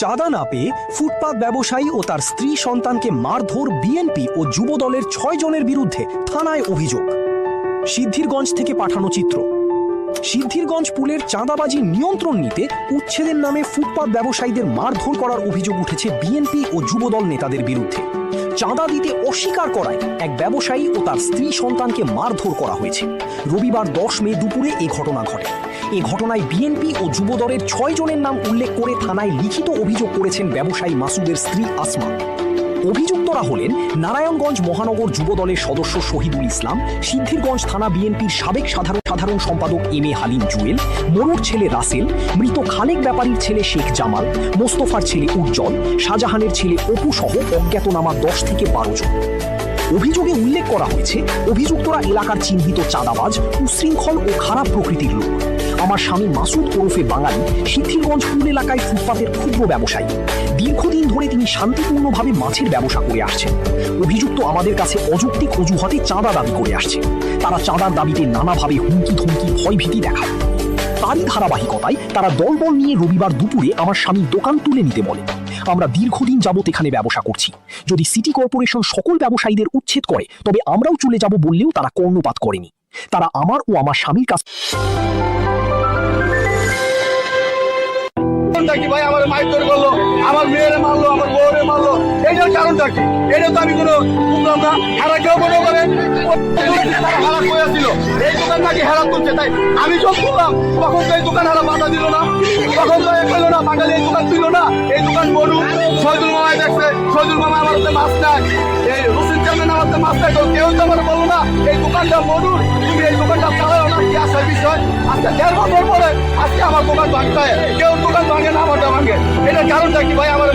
চাঁদা না পেয়ে ফুটপাত ব্যবসায়ী ও তার স্ত্রী সন্তানকে মারধর বিএনপি ও যুবদলের 6 জনের বিরুদ্ধে থানায় অভিযোগ। সিদ্ধিরগঞ্জ থেকে পাঠানো চিত্র। সিদ্ধিরগঞ্জ পুলের চাঁদাবাজি নিয়ন্ত্রণ নিতে উচ্ছেদের নামে ফুটপাত ব্যবসায়ীদের মারধর করার অভিযোগ উঠেছে বিএনপি ও যুবদল নেতাদের বিরুদ্ধে। চাঁদা দিতে অস্বীকার করায় এক ব্যবসায়ী ও তার স্ত্রী সন্তানকে মারধর করা হয়েছে। রবিবার 10 মে দুপুরে এই ঘটনা ঘটে। এ ঘটনায় বিএনপি ও যুবদলের 6 জনের নাম উল্লেখ করে থানায় লিখিত অভিযোগ করেছেন ব্যবসায়ী মাসুদের স্ত্রী আসমা। অভিযুক্তরা হলেন নারায়ণগঞ্জ মহানগর যুবদলের সদস্য শহীদুল ইসলাম, সিদ্ধিরগঞ্জ থানা বিএনপির সাবেক সাধারণ সম্পাদক এম এ হালিম জুয়েল, মনুর ছেলে রাসেল, মৃত খালেক ব্যাপারীর ছেলে শেখ জামাল, মোস্তফার ছেলে উজ্জ্বল, শাহজাহানের ছেলে অপু সহ অজ্ঞাতনামা 10 থেকে 12 জন। অভিযোগে উল্লেখ করা হয়েছে অভিযুক্তরা এলাকার চিহ্নিত চাঁদাবাজ, উশৃঙ্খল ও খারাপ প্রকৃতির লোক। আমার স্বামী মাসুদ ওরফে বাঙালি সিদ্ধিরগঞ্জ পুল এলাকায় ফুটপাতের ক্ষুদ্র ব্যবসায়ী। দীর্ঘদিন ধরে তিনি শান্তিপূর্ণভাবে মাছের ব্যবসা করে আসছেন। অভিযুক্ত আমাদের কাছে অযৌক্তিক অজুহাতে চাঁদা দাবি করে আসছে। তারা চাঁদার দাবিতে নানাভাবে হুমকি ধমকি ভয়ভীতি দেখায়। তারই ধারাবাহিকতায় তারা দলবল নিয়ে রবিবার দুপুরে আমার স্বামীর দোকান তুলে নিতে বলে। আমরা দীর্ঘদিন যাবত এখানে ব্যবসা করছি। যদি সিটি কর্পোরেশন সকল ব্যবসায়ীদের উচ্ছেদ করে তবে আমরাও চলে যাব বললেও তারা কর্ণপাত করেনি। তারা আমার ও আমার স্বামীর কাছে কি ভাই আমার মাইর করলো, আমার মেয়েরে মারলো, আমার বউরে মারলো, এইটার কারণটা কি? এটা তো আমি কোনো বুঝলাম না। হেরা কেউ মনে করেন হেরা করেছিল এই দোকান নাকি হেরা তুলছে, তাই আমি সব শুনলাম। তখন তো এই দোকান হেরা বাধা দিল না, তখন তো এ করলো না, বাঙালি এই দোকান তুললো না। এই দোকান বলু শহীদুল মামায় দেখছে, শহীদুল মামা আমার হাতে মাছ নাই, এই রশিদ চেয়ারম্যান আমার হাতে মাছ নাই, তো কেউ তো আমার বললো না এই দোকানটা বলুন তুমি এই দোকানটা চালাও না। কি আসার বিষয়? আজকে 1.5 বছর পরে আজকে আমার দোকান ভাঙতে হয়, কেউ দোকান ভাঙে না, আমারটা ভাঙে। এটার কারণটা কি ভাই? আমার